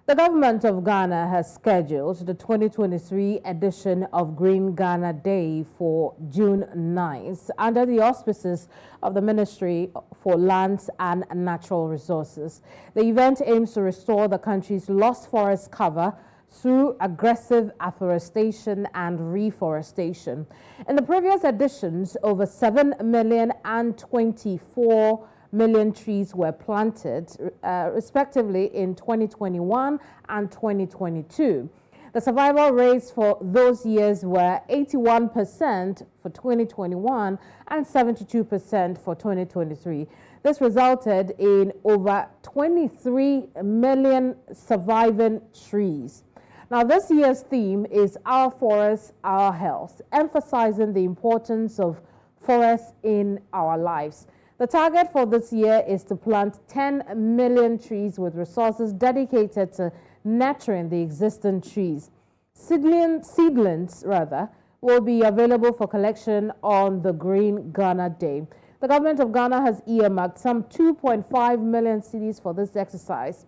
The government of Ghana has scheduled the 2023 edition of Green Ghana Day for June 9th under the auspices of the Ministry for Lands and Natural Resources. The event aims to restore the country's lost forest cover through aggressive afforestation and reforestation. In the previous editions, over 7 million and 24 million trees were planted, respectively, in 2021 and 2022. The survival rates for those years were 81% for 2021 and 72% for 2023. This resulted in over 23 million surviving trees. Now, this year's theme is Our Forests, Our Health, emphasizing the importance of forests in our lives. The target for this year is to plant 10 million trees with resources dedicated to nurturing the existing trees. Seedlings will be available for collection on the Green Ghana Day. The government of Ghana has earmarked some 2.5 million cedis for this exercise.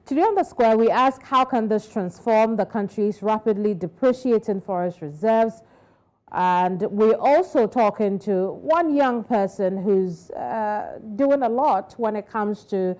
Today on The Square, we ask how can this transform the country's rapidly depreciating forest reserves. And we're also talking to one young person who's doing a lot when it comes to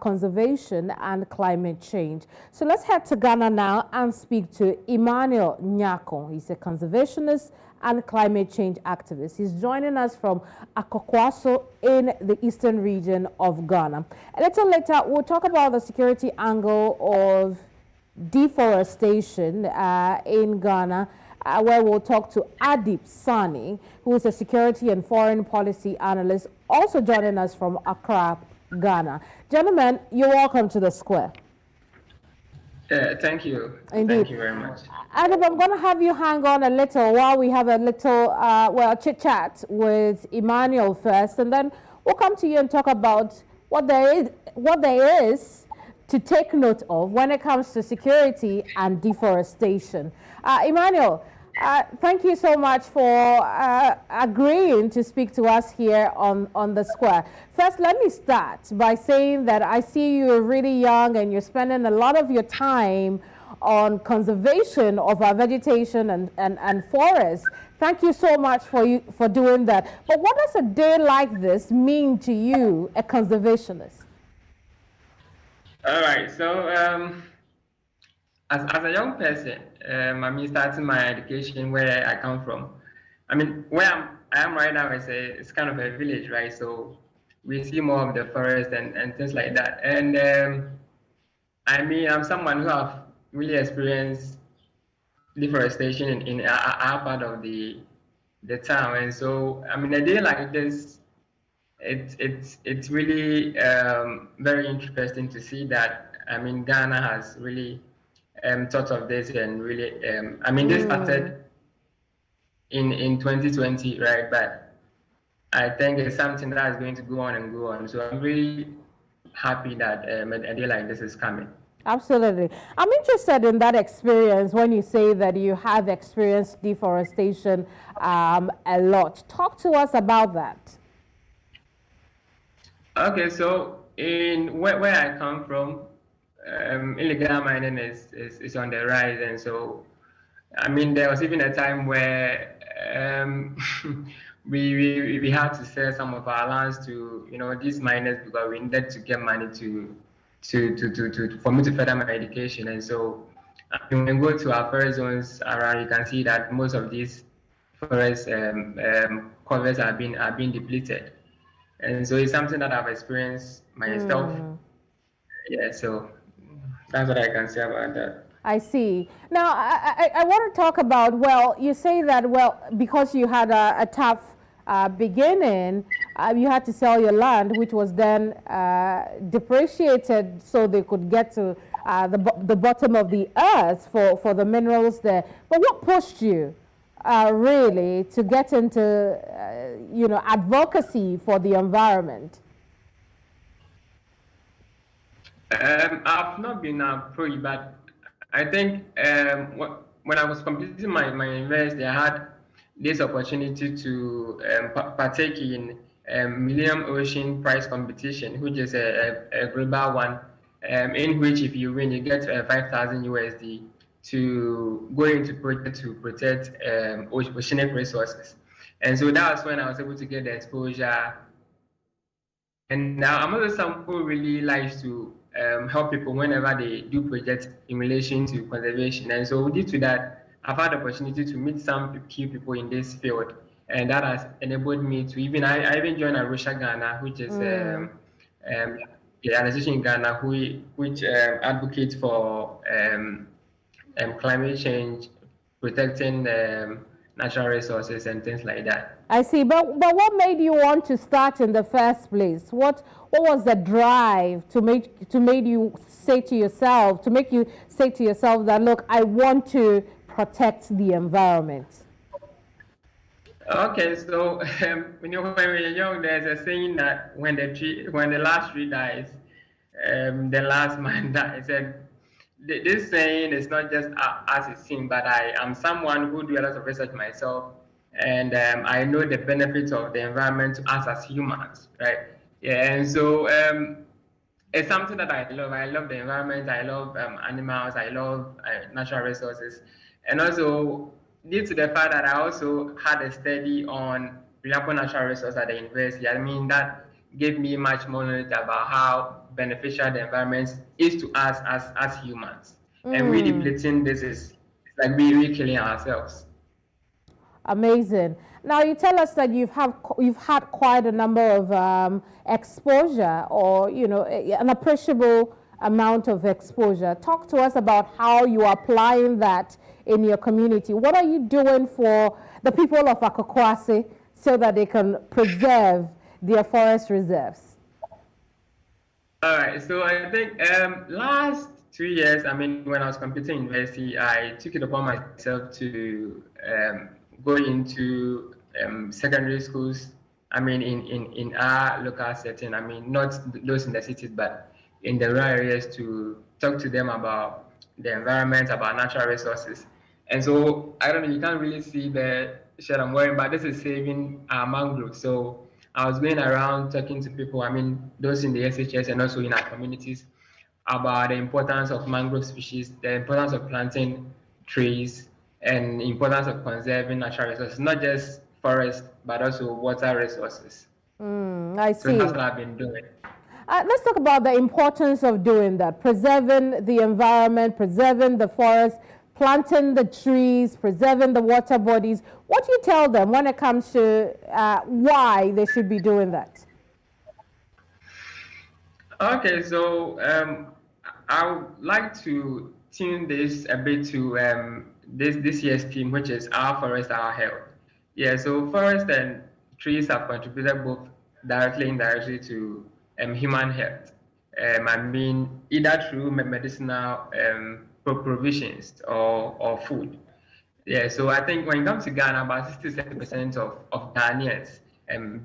conservation and climate change. So let's head to Ghana now and speak to Emmanuel Nyako. He's a conservationist and climate change activist. He's joining us from Akokwaso in the eastern region of Ghana. A little later, we'll talk about the security angle of deforestation in Ghana. Where we'll talk to Adib Sani, who is a security and foreign policy analyst, also joining us from Accra, Ghana. Gentlemen, you're welcome to The Square. Thank you. Indeed. Thank you very much. Adib, I'm going to have you hang on a little while we have a little, chit-chat with Emmanuel first, and then we'll come to you and talk about what there is to take note of when it comes to security and deforestation. Emmanuel, thank you so much for agreeing to speak to us here on The Square. First, let me start by saying that I see you're really young and you're spending a lot of your time on conservation of our vegetation and forests. Thank you so much for doing that. But what does a day like this mean to you, a conservationist? All right. So, as a young person, starting my education where I come from. Where I am right now it's kind of a village, right? So we see more of the forest and things like that. And I'm someone who have really experienced deforestation in our part of the town. And so, a day like this, it's really very interesting to see that Ghana has really thought of this and really this started in 2020, right? But I think it's something that is going to go on and go on. So I'm really happy that a day like this is coming. Absolutely. I'm interested in that experience when you say that you have experienced deforestation a lot. Talk to us about that. Okay, so in where I come from, illegal mining is on the rise, and so there was even a time where we had to sell some of our lands to these miners because we needed to get money for me to further my education. And so when you go to our forest zones around, you can see that most of these forest covers are being depleted. And so it's something that I've experienced myself. Yeah, so that's what I can say about that. I see. Now, I want to talk about, well, you say that, well, because you had a tough beginning, you had to sell your land, which was then depreciated so they could get to the bottom of the earth for the minerals there. But what pushed you really to get into, advocacy for the environment? I've not been a pro, but I think when I was completing my university, I had this opportunity to partake in Millennium Ocean Prize competition, which is a global one. in which if you win, you get 5,000 USD to go into project to protect oceanic resources. And so that was when I was able to get the exposure. And now I'm also someone who really likes to help people whenever they do projects in relation to conservation. And so due to that, I've had the opportunity to meet some key people in this field, and that has enabled me to even I even joined Arusha Ghana, which is an association in Ghana which advocates for climate change, protecting natural resources and things like that. I see, but what made you want to start in the first place? What was the drive to make you say to yourself that, look, I want to protect the environment? Okay, so when we're young, there's a saying that when the last tree dies, the last man dies. And this saying is not just as it seems, but I am someone who do a lot of research myself, and I know the benefits of the environment to us as humans, right? Yeah, and so it's something that I love. I love the environment. I love animals. I love natural resources, and also due to the fact that I also had a study on renewable natural resources at the university. I mean, that gave me much more knowledge about how beneficial the environment is to us as humans. And we depleting this is like we killing ourselves. Amazing. Now you tell us that you've had quite a number of exposure, or an appreciable amount of exposure. Talk to us about how you are applying that in your community. What are you doing for the people of Kumasi so that they can preserve their forest reserves? All right. So I think last 2 years, I mean, when I was competing in university, I took it upon myself to go into secondary schools. I mean, in our local setting. I mean, not those in the cities, but in the rural areas, to talk to them about the environment, about natural resources. And so I don't know, you can't really see the shirt I'm wearing, but this is saving our mangroves. So I was going around talking to people, I mean, those in the SHS and also in our communities, about the importance of mangrove species, the importance of planting trees, and the importance of conserving natural resources, not just forest, but also water resources. I see. So that's what I've been doing. Let's talk about the importance of doing that, preserving the environment, preserving the forest, planting the trees, preserving the water bodies. What do you tell them when it comes to why they should be doing that? Okay, so I would like to tune this a bit to this year's theme, which is Our Forest, Our Health. Yeah, so forest and trees have contributed both directly and indirectly to human health. I mean, either through medicinal provisions or food. Yeah, so I think when it comes to Ghana, about 67% of Ghanaians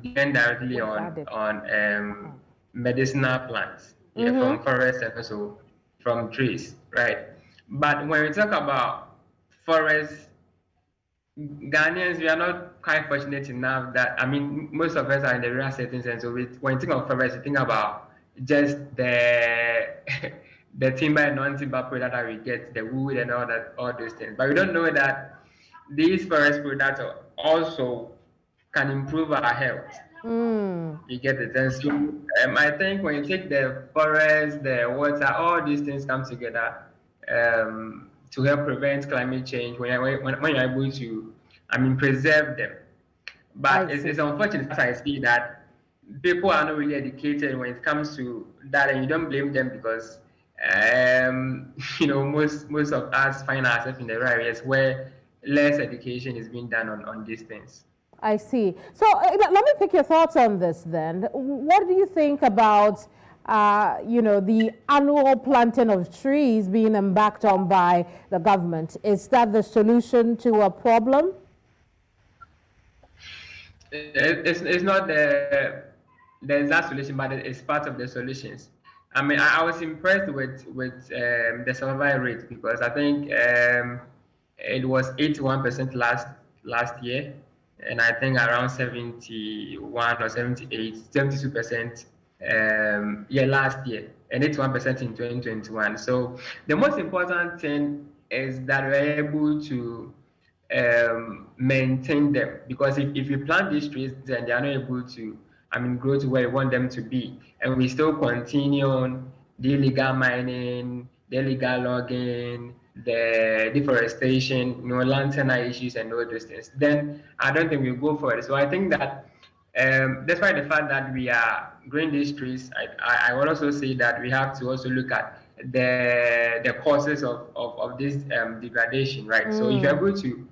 depend directly on medicinal plants, from forests and also from trees, right? But when we talk about forests, Ghanaians, we are not quite fortunate enough that, I mean, most of us are in the rural settings, and so when you think of forests, you think about just the the timber and non-timber product that we get, the wood and all those things. But we don't know that these forest products also can improve our health. You get it. And so I think when you take the forest, the water, all these things come together to help prevent climate change when you're able to, I mean, preserve them. But it's unfortunate as I see that people are not really educated when it comes to that, and you don't blame them because most of us find ourselves in the rural areas where less education is being done on these things. I see. So let me pick your thoughts on this then. What do you think about the annual planting of trees being embarked on by the government? Is that the solution to a problem? It's not the exact solution, but it's part of the solutions. I mean, I was impressed with the survival rate, because I think it was 81% last year, and I think around 71 or 78, 72% last year. and 81% in 2021. So the most important thing is that we're able to maintain them, because if you plant these trees then they are not able to, grow to where you want them to be, and we still continue on the illegal mining, the illegal logging, the deforestation, land tenure issues and all those things, then I don't think we'll go for it. So I think that despite the fact that we are growing these trees, I will also say that we have to also look at the causes of this degradation, right? So if you're able to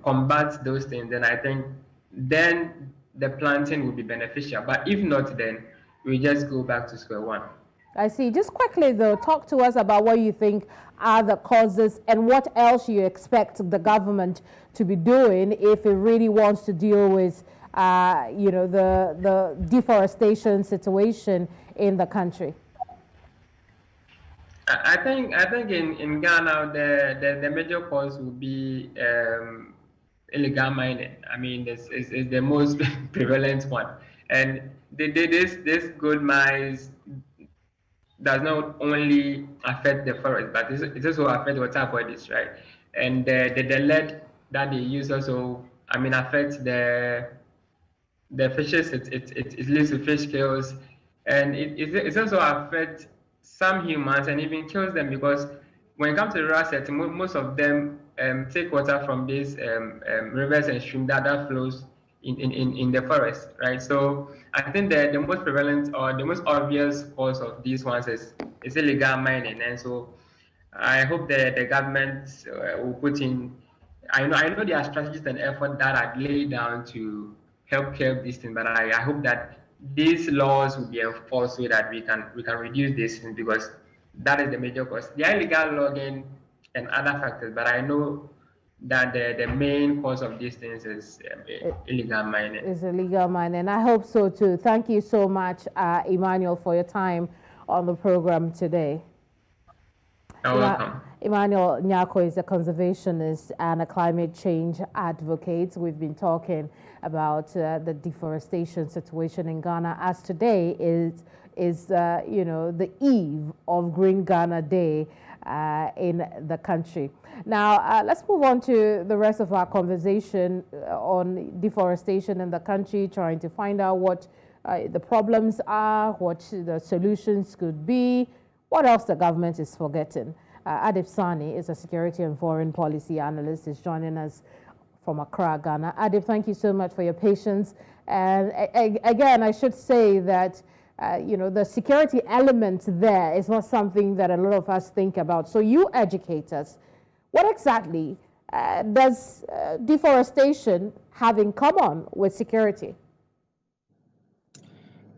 combat those things, then I think then the planting will be beneficial. But if not, then we just go back to square one. I see. Just quickly though, talk to us about what you think are the causes and what else you expect the government to be doing if it really wants to deal with, the deforestation situation in the country. I think in Ghana the major cause will be illegal mining. This is the most prevalent one, and this gold mines does not only affect the forest, but it also affects water bodies, right? And the lead that they use also, affects the fishes. It leads to fish kills, and it also affects some humans and even kills them, because when it comes to the rural setting, most of them take water from these rivers and streams that flows in the forest, right? So I think that the most prevalent or the most obvious cause of these ones is illegal mining, and so I hope that the government will put in. I know there are strategies and effort that are laid down to help curb this thing, but I hope that these laws will be enforced so that we can reduce this thing, because that is the major cause. There are illegal logging and other factors, but I know that the main cause of these things is illegal mining. It's illegal mining. I hope so too. Thank you so much, Emmanuel, for your time on the program today. You're welcome. Emmanuel Nyako is a conservationist and a climate change advocate. We've been talking about the deforestation situation in Ghana, as today is the eve of Green Ghana Day in the country. Now, let's move on to the rest of our conversation on deforestation in the country, trying to find out what the problems are, what the solutions could be, what else the government is forgetting. Adib Sani is a security and foreign policy analyst, is joining us from Accra, Ghana. Adib, thank you so much for your patience. And again, I should say that the security element there is not something that a lot of us think about. So you educate us. What exactly does deforestation have in common with security?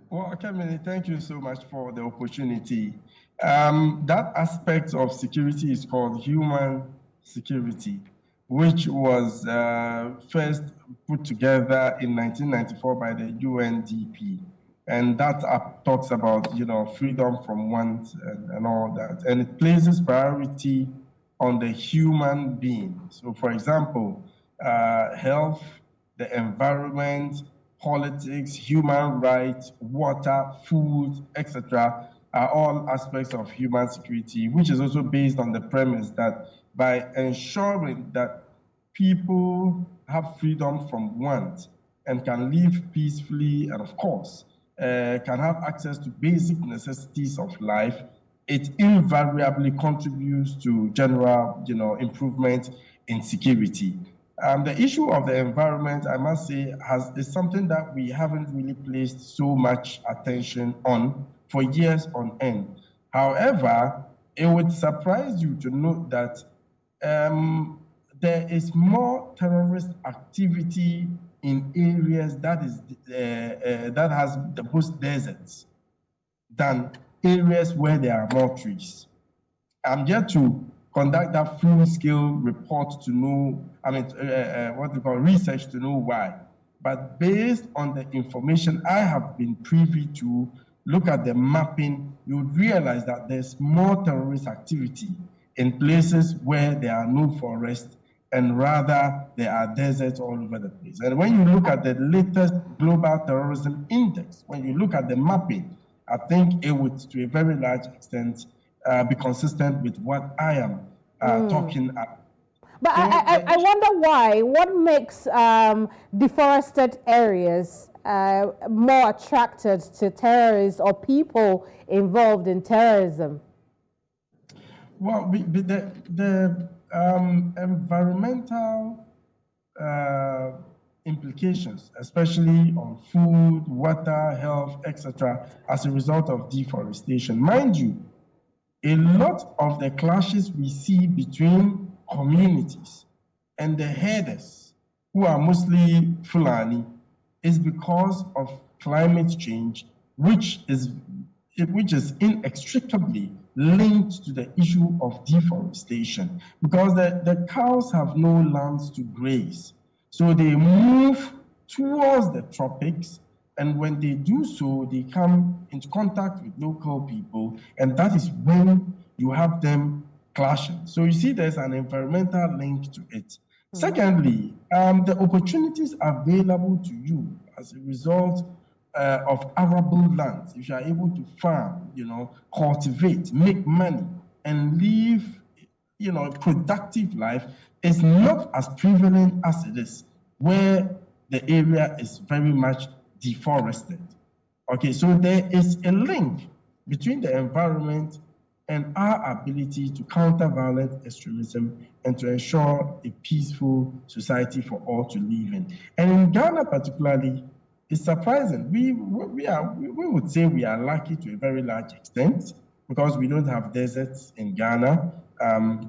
Well, Keminni, thank you so much for the opportunity. That aspect of security is called human security, which was first put together in 1994 by the UNDP. And that talks about, freedom from want and all that. And it places priority on the human being. So, for example, health, the environment, politics, human rights, water, food, etc., are all aspects of human security, which is also based on the premise that by ensuring that people have freedom from want and can live peacefully and, of course, can have access to basic necessities of life, it invariably contributes to general, improvement in security. The issue of the environment, I must say, is something that we haven't really placed so much attention on for years on end. However, it would surprise you to note that there is more terrorist activity in areas that has the most deserts than areas where there are more trees. I'm yet to conduct that full-scale report to know, research to know why. But based on the information I have been privy to, look at the mapping, you would realize that there's more terrorist activity in places where there are no forests, and rather there are deserts all over the place. And when you look at the latest global terrorism index, when you look at the mapping, I think it would, to a very large extent, be consistent with what I am talking about. But So I wonder why. What makes deforested areas more attracted to terrorists or people involved in terrorism? Well, the environmental implications, especially on food, water, health, etc., as a result of deforestation. Mind you, a lot of the clashes we see between communities and the herders, who are mostly Fulani, is because of climate change, which is inextricably linked to the issue of deforestation, because the cows have no lands to graze. So they move towards the tropics, and when they do so, they come into contact with local people, and that is when you have them clashing. So you see there's an environmental link to it. Secondly, the opportunities available to you as a result of arable lands, if you are able to farm, cultivate, make money, and live, a productive life, is not as prevalent as it is where the area is very much deforested. Okay, so there is a link between the environment and our ability to counter violent extremism and to ensure a peaceful society for all to live in. And in Ghana particularly, it's surprising. We would say we are lucky to a very large extent because we don't have deserts in Ghana.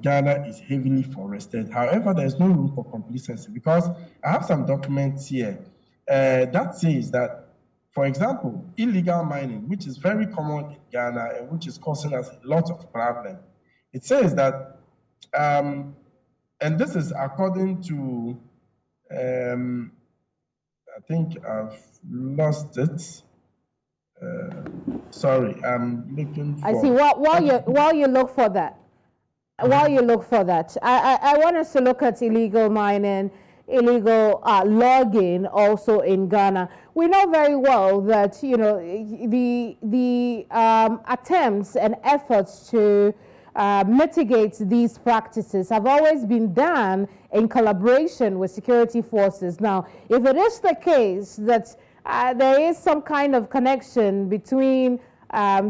Ghana is heavily forested. However, there's no room for complacency because I have some documents here that says that, for example, illegal mining, which is very common in Ghana and which is causing us a lot of problems. It says that, and this is according to, I think I've lost it. Sorry, I'm looking for. I see. While you look for that, I want us to look at illegal mining, illegal logging also in Ghana. We know very well that the attempts and efforts to mitigate these practices have always been done in collaboration with security forces. Now, if it is the case that there is some kind of connection between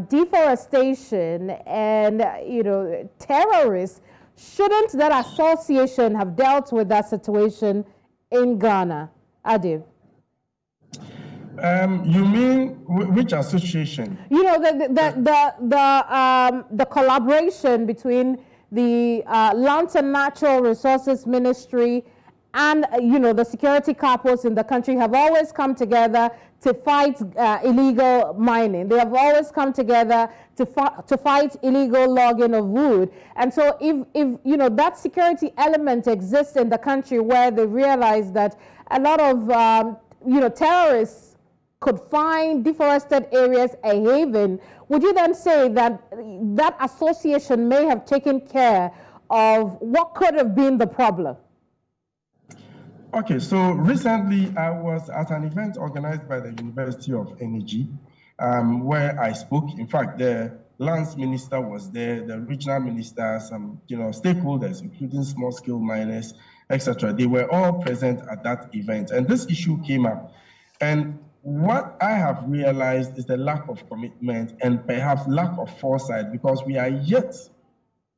deforestation and terrorists, shouldn't that association have dealt with that situation in Ghana? Adib? You mean which association? The collaboration between the Lands and Natural Resources Ministry and the security corps in the country have always come together to fight illegal mining. They have always come together to fight illegal logging of wood. And so if that security element exists in the country where they realize that a lot of terrorists could find deforested areas a haven, would you then say that that association may have taken care of what could have been the problem? Okay, so recently I was at an event organized by the University of Energy where I spoke. In fact, the lands minister was there, the regional minister, some stakeholders, including small-scale miners, etc. They were all present at that event, and this issue came up. And what I have realized is the lack of commitment and perhaps lack of foresight, because we are yet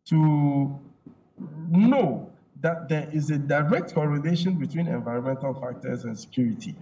to know that there is a direct correlation between environmental factors and security.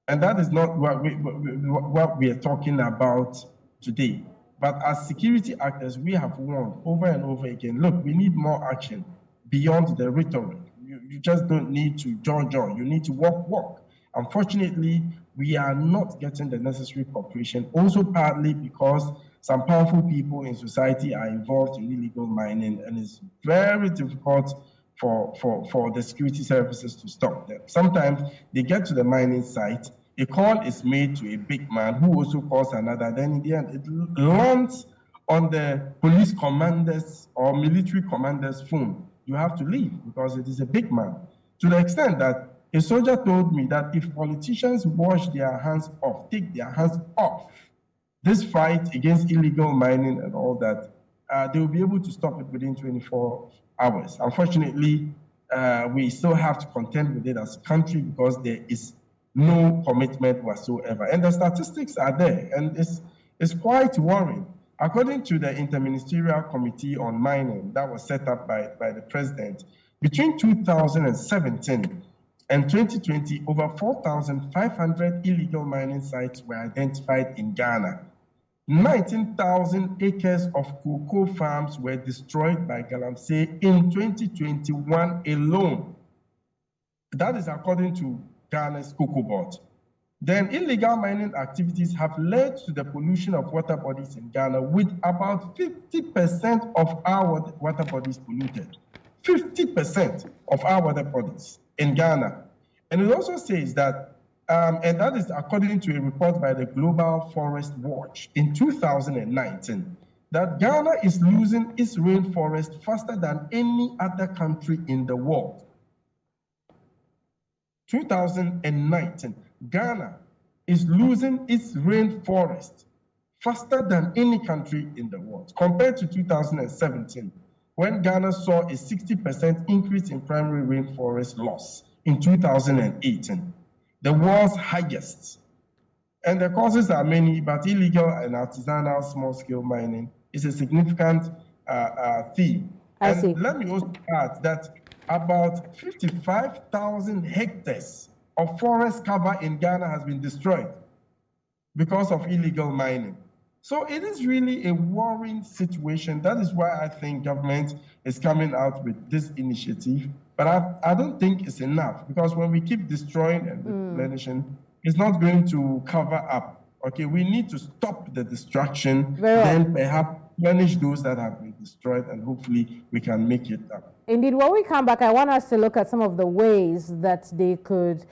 And that is not what we are talking about today. But as security actors, we have warned over and over again, look, we need more action beyond the rhetoric. You just don't need to jaw. You need to walk. Unfortunately, we are not getting the necessary cooperation, also partly because some powerful people in society are involved in illegal mining, and it's very difficult for the security services to stop them. Sometimes they get to the mining site, a call is made to a big man who also calls another, then in the end it lands on the police commander's or military commander's phone. You have to leave because it is a big man. To the extent that a soldier told me that if politicians wash their hands off, take their hands off this fight against illegal mining and all that, they will be able to stop it within 24 hours. Unfortunately, we still have to contend with it as a country because there is no commitment whatsoever. And the statistics are there, and it's quite worrying. According to the Interministerial Committee on Mining that was set up by the president, between 2017 and 2020, over 4,500 illegal mining sites were identified in Ghana. 19,000 acres of cocoa farms were destroyed by Galamsey in 2021 alone. That is according to Ghana's Cocoa Board. Then illegal mining activities have led to the pollution of water bodies in Ghana, with about 50% of our water bodies polluted. 50% of our water bodies in Ghana. And it also says that, and that is according to a report by the Global Forest Watch in 2019, that Ghana is losing its rainforest faster than any other country in the world. 2019, Ghana is losing its rainforest faster than any country in the world, compared to 2017, when Ghana saw a 60% increase in primary rainforest loss in 2018, the world's highest. And the causes are many, but illegal and artisanal small-scale mining is a significant theme. And let me also add that about 55,000 hectares of forest cover in Ghana has been destroyed because of illegal mining. So it is really a worrying situation. That is why I think government is coming out with this initiative. But I don't think it's enough, because when we keep destroying and replenishing, it's not going to cover up. Okay, we need to stop the destruction, then perhaps replenish those that have been destroyed, and hopefully we can make it up. Indeed, when we come back, I want us to look at some of the ways that they could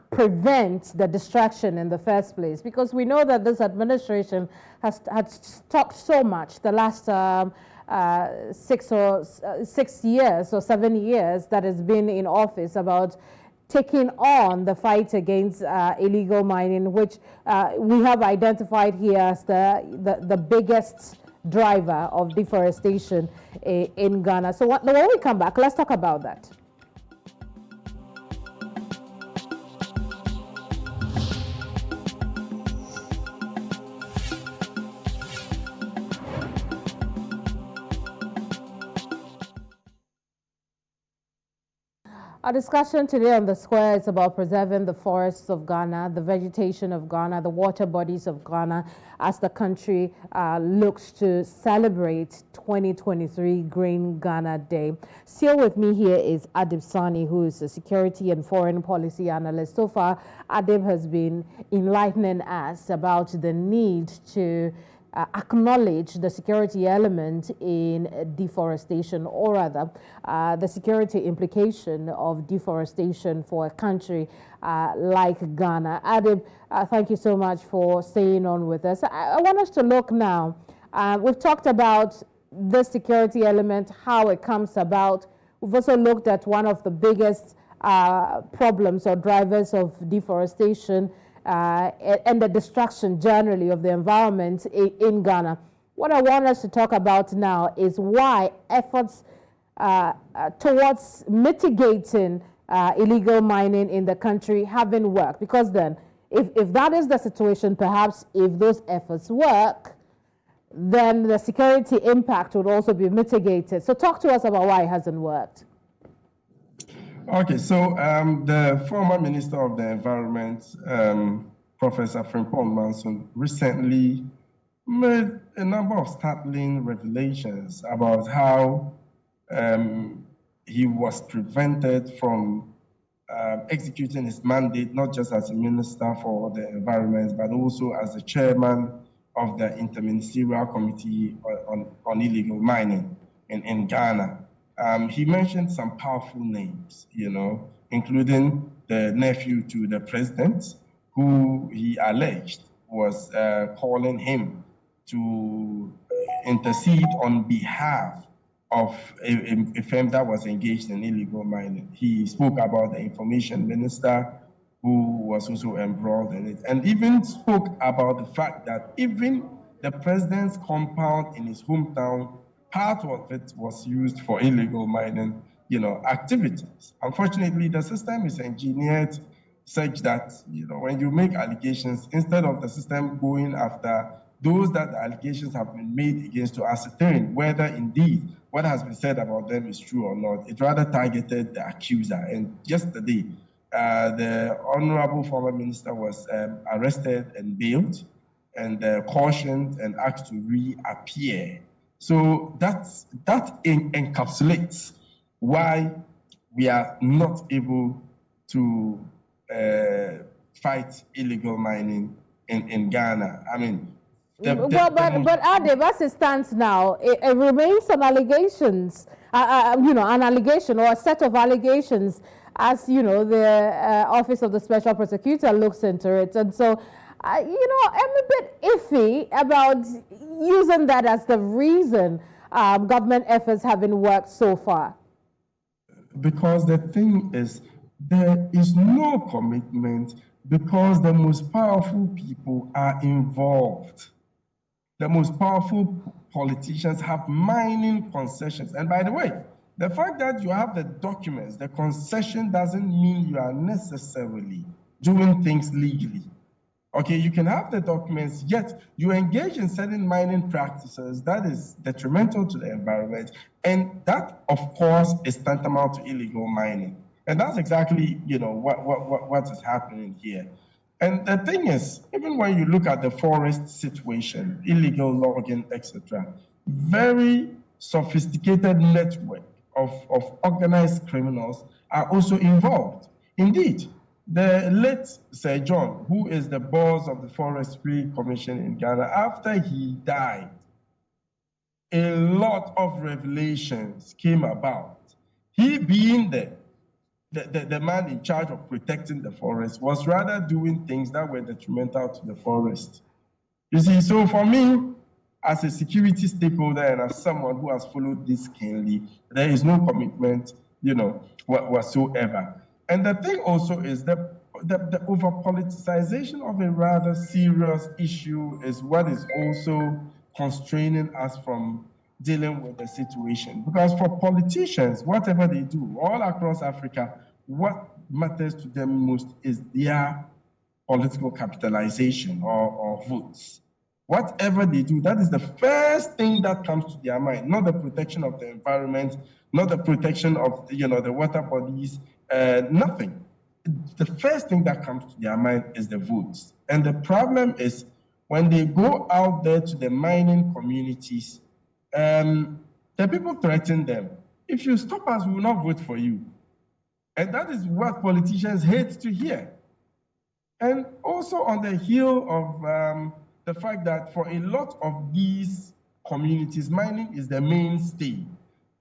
prevent the destruction in the first place, because we know that this administration has talked so much the last 6 years or 7 years that has been in office about taking on the fight against illegal mining, which we have identified here as the biggest driver of deforestation in Ghana. So when we come back, let's talk about that. Our discussion today on The Square is about preserving the forests of Ghana, the vegetation of Ghana, the water bodies of Ghana, as the country looks to celebrate 2023 Green Ghana Day. Still with me here is Adib Sani, who is a security and foreign policy analyst. So far, Adib has been enlightening us about the need to acknowledge the security element in deforestation, or rather the security implication of deforestation for a country like Ghana. Adib, thank you so much for staying on with us. I want us to look now. We've talked about the security element, how it comes about. We've also looked at one of the biggest problems or drivers of deforestation, and the destruction generally of the environment in Ghana. What I want us to talk about now is why efforts towards mitigating illegal mining in the country haven't worked. Because then, if that is the situation, perhaps if those efforts work, then the security impact would also be mitigated. So talk to us about why it hasn't worked. Okay, so the former Minister of the Environment, Professor Frimpong Manson, recently made a number of startling revelations about how he was prevented from executing his mandate, not just as a Minister for the Environment, but also as the chairman of the Interministerial Committee on Illegal Mining in Ghana. He mentioned some powerful names, including the nephew to the president, who he alleged was calling him to intercede on behalf of a firm that was engaged in illegal mining. He spoke about the information minister, who was also embroiled in it, and even spoke about the fact that even the president's compound in his hometown, part of it was used for illegal mining, activities. Unfortunately, the system is engineered such that, when you make allegations, instead of the system going after those that the allegations have been made against to ascertain whether indeed what has been said about them is true or not, it rather targeted the accuser. And yesterday, the honorable former minister was arrested and bailed and cautioned and asked to reappear. So that encapsulates why we are not able to fight illegal mining in Ghana. I mean, but Adib, as it stands now, it remains some allegations, an allegation or a set of allegations, as the Office of the Special Prosecutor looks into it. And so, I'm a bit iffy about using that as the reason government efforts haven't worked so far. Because the thing is, there is no commitment because the most powerful people are involved. The most powerful politicians have mining concessions. And by the way, the fact that you have the documents, the concession doesn't mean you are necessarily doing things legally. Okay, you can have the documents, yet you engage in certain mining practices that is detrimental to the environment, and that, of course, is tantamount to illegal mining. And that's exactly, what is happening here. And the thing is, even when you look at the forest situation, illegal logging, etc., very sophisticated network of organized criminals are also involved. Indeed, the late Sir John, who is the boss of the Forestry Commission in Ghana, after he died, a lot of revelations came about. He being the man in charge of protecting the forest was rather doing things that were detrimental to the forest. You see, so for me, as a security stakeholder and as someone who has followed this keenly, there is no commitment, whatsoever. And the thing also is that the over-politicization of a rather serious issue is what is also constraining us from dealing with the situation. Because for politicians, whatever they do all across Africa, what matters to them most is their political capitalization or votes. Whatever they do, that is the first thing that comes to their mind, not the protection of the environment, not the protection of the water bodies, nothing. The first thing that comes to their mind is the votes. And the problem is when they go out there to the mining communities, the people threaten them. If you stop us, we will not vote for you. And that is what politicians hate to hear. And also on the heel of the fact that for a lot of these communities, mining is the mainstay.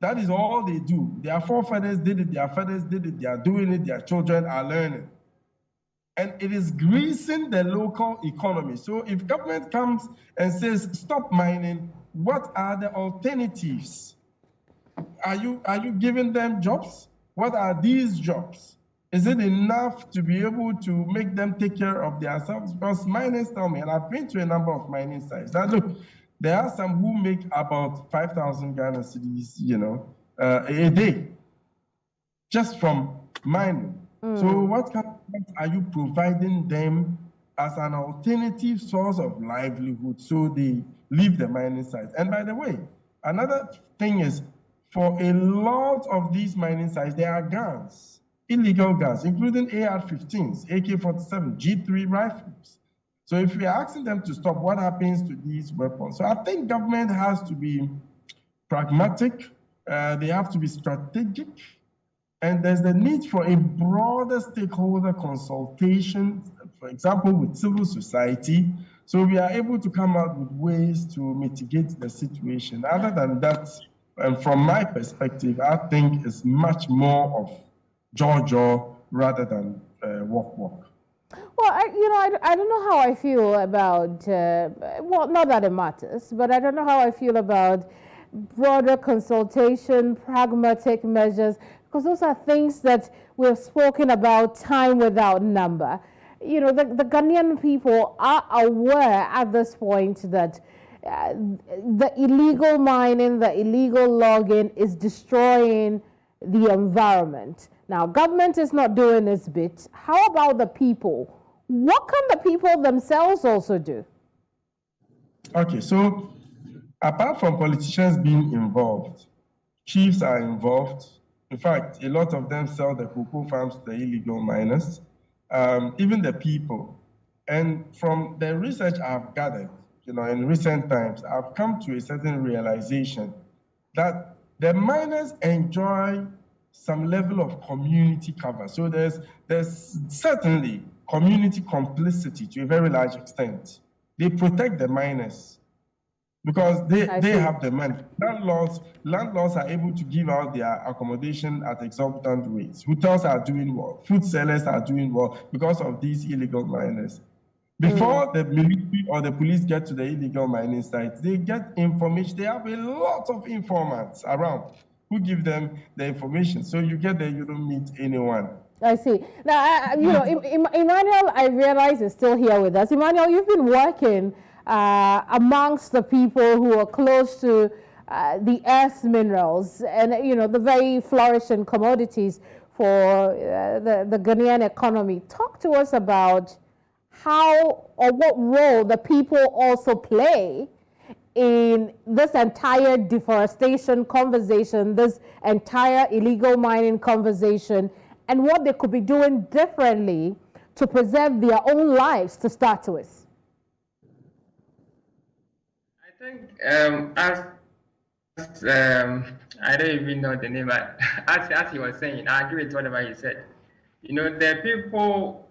That is all they do. Their forefathers did it, their fathers did it, they are doing it, their children are learning. And it is greasing the local economy. So if government comes and says, stop mining, what are the alternatives? Are you giving them jobs? What are these jobs? Is it enough to be able to make them take care of themselves? Because miners tell me, and I've been to a number of mining sites, that look, there are some who make about 5,000 Ghana cedis, a day, just from mining. So what kind of things are you providing them as an alternative source of livelihood so they leave the mining sites? And by the way, another thing is, for a lot of these mining sites, there are guns, illegal guns, including AR-15s, AK-47, G3 rifles. So if we are asking them to stop, what happens to these weapons? So I think government has to be pragmatic, they have to be strategic, and there's the need for a broader stakeholder consultation, for example, with civil society, so we are able to come out with ways to mitigate the situation. Other than that, and from my perspective, I think it's much more of jaw rather than walk. Well, I don't know how I feel about, well, not that it matters, but I don't know how I feel about broader consultation, pragmatic measures, Because those are things that we've spoken about time without number. You know, the Ghanaian people are aware at this point that the illegal mining, the illegal logging is destroying the environment. Now, government is not doing its bit. How about the people? What can the people themselves also do? Okay, so apart from politicians being involved, chiefs are involved. In fact, a lot of them sell the cocoa farms to the illegal miners, even the people. And from the research I've gathered, in recent times, I've come to a certain realization that the miners enjoy some level of community cover. So there's certainly community complicity to a very large extent. They protect the miners because they have the money. Landlords are able to give out their accommodation at exorbitant rates. Hotels are doing well. Food sellers are doing well because of these illegal miners. Before the military or the police get to the illegal mining sites, they get information. They have a lot of informants around who give them the information. So you get there, you don't meet anyone. I see. Now, Emmanuel, I realize is still here with us. Emmanuel, you've been working amongst the people who are close to the earth's minerals and, the very flourishing commodities for the Ghanaian economy. Talk to us about how or what role the people also play in this entire deforestation conversation, this entire illegal mining conversation, and what they could be doing differently to preserve their own lives to start with. I think I don't even know the name, but as he was saying, I agree with whatever he said. The people,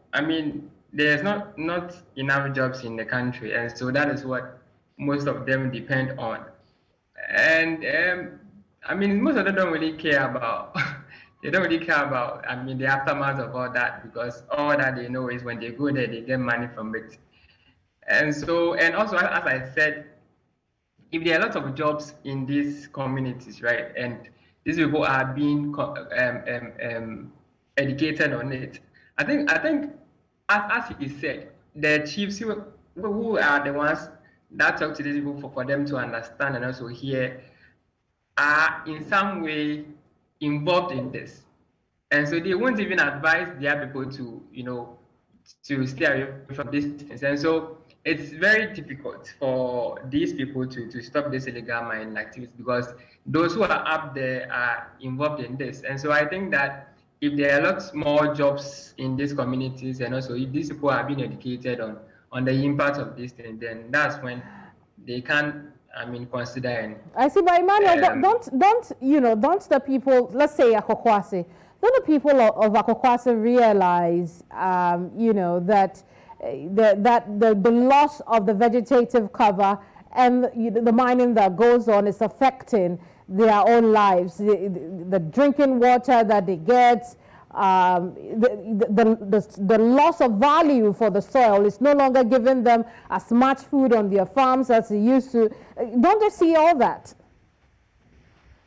there's not enough jobs in the country, and so that is what most of them depend on. And most of them don't really care about they don't really care about the aftermath of all that, because all that they know is when they go there, they get money from it. And so, and also, as I said, if there are lots of jobs in these communities, right, and these people are being educated on it, I think as he said, the chiefs who are the ones that talk to these people for them to understand and also hear are in some way involved in this. And so they won't even advise their people to stay away from these things. And so it's very difficult for these people to stop this illegal mining activities, because those who are up there are involved in this. And so I think that if there are lots more jobs in these communities, and also if these people are being educated on the impact of this thing, then that's when they can, consider. And I see, but Emmanuel, don't the people, let's say Akokwasi, don't the people of Akokwasi realize, that the loss of the vegetative cover and the mining that goes on is affecting their own lives, the drinking water that they get, the loss of value for the soil is no longer giving them as much food on their farms as they used to. Don't they see all that?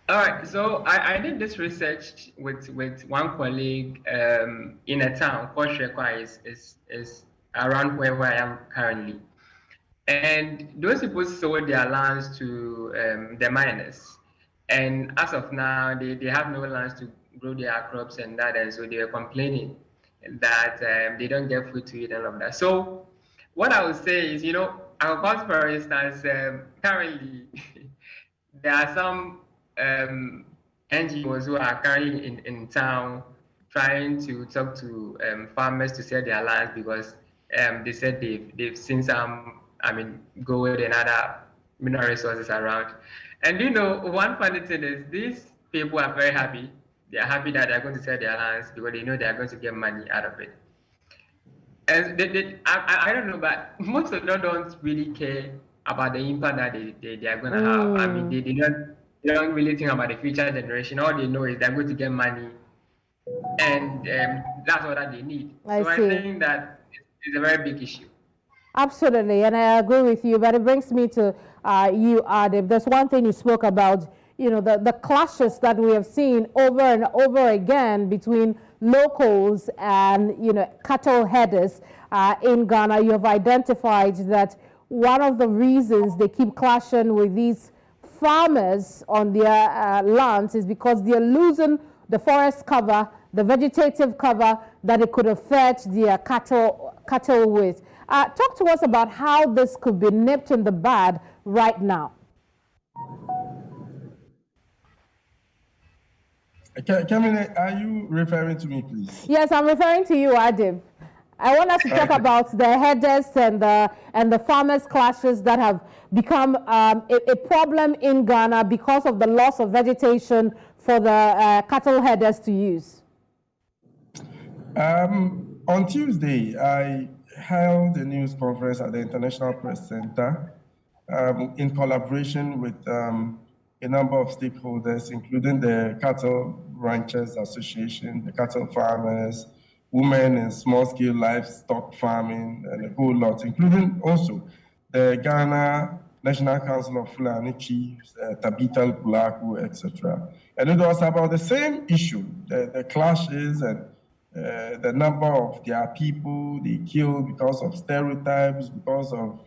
All right, so I did this research with one colleague in a town called Shekwa, is around where I am currently. And those people sold their lands to the miners. And as of now, they have no lands to grow their crops and that, and so they were complaining that they don't get food to eat and all of that. So what I would say is, our course, for instance, currently there are some NGOs who are currently in town trying to talk to farmers to sell their lands, because they said they've seen some, gold and other mineral resources around. And one funny thing is, these people are very happy. They are happy that they're going to sell their lands because they know they are going to get money out of it. And I don't know, but most of them don't really care about the impact that they are going to have. They don't really think about the future generation. All they know is they're going to get money, and that's all that they need. I think that it's a very big issue. Absolutely, and I agree with you, but it brings me to you, Adib. There's one thing you spoke about, the clashes that we have seen over and over again between locals and, cattle headers in Ghana. You have identified that one of the reasons they keep clashing with these farmers on their lands is because they're losing the forest cover, the vegetative cover that it could have fed their cattle with. Talk to us about how this could be nipped in the bud right now. Keminni, are you referring to me, please? Yes, I'm referring to you, Adib. I want us to talk about the headers and the farmers' clashes that have become a problem in Ghana because of the loss of vegetation for the cattle headers to use. On Tuesday, I held a news conference at the International Press Center in collaboration with a number of stakeholders, including the Cattle Ranchers Association, the cattle farmers, women in small-scale livestock farming, and a whole lot, including also the Ghana National Council of Fulani Chiefs, Tabital Kulaku, etc. And it was about the same issue, the clashes and the number of their people they killed because of stereotypes, because of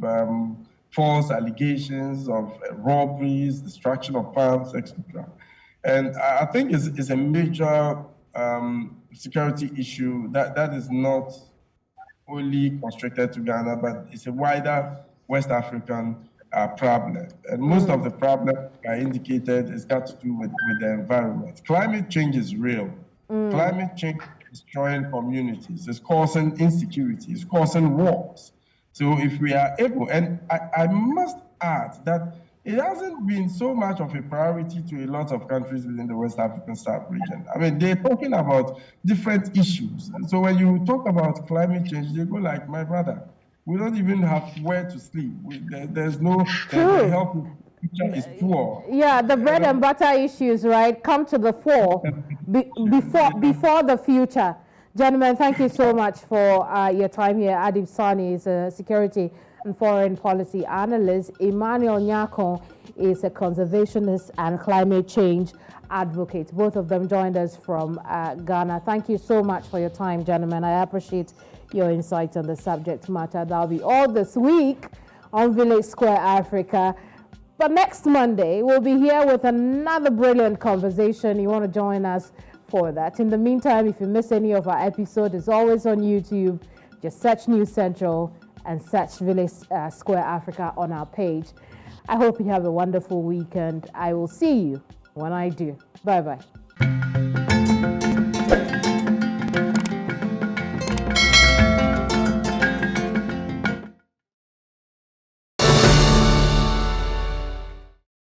false allegations of robberies, destruction of farms, etc. And I think it's a major security issue that is not only constricted to Ghana, but it's a wider West African problem. And most of the problem I indicated has got to do with the environment. Climate change is real. Climate change is destroying communities. It's causing insecurity. It's causing wars. So if we are able, and I must add that it hasn't been so much of a priority to a lot of countries within the West African sub-region. I mean, they're talking about different issues. And so when you talk about climate change, they go like, my brother, we don't even have where to sleep. There's no the health picture is poor. Yeah, the bread and butter issues, right, come to the fore before the future. Gentlemen, thank you so much for your time here. Adib Sani is a security and foreign policy analyst. Emmanuel Nyako is a conservationist and climate change advocate. Both of them joined us from Ghana. Thank you so much for your time, gentlemen. I appreciate your insights on the subject matter. That'll be all this week on Village Square Africa. But next Monday, we'll be here with another brilliant conversation. You want to join us for that. In the meantime, if you miss any of our episodes, it's always on YouTube. Just search News Central and search Village Square Africa on our page. I hope you have a wonderful weekend. I will see you when I do. Bye-bye.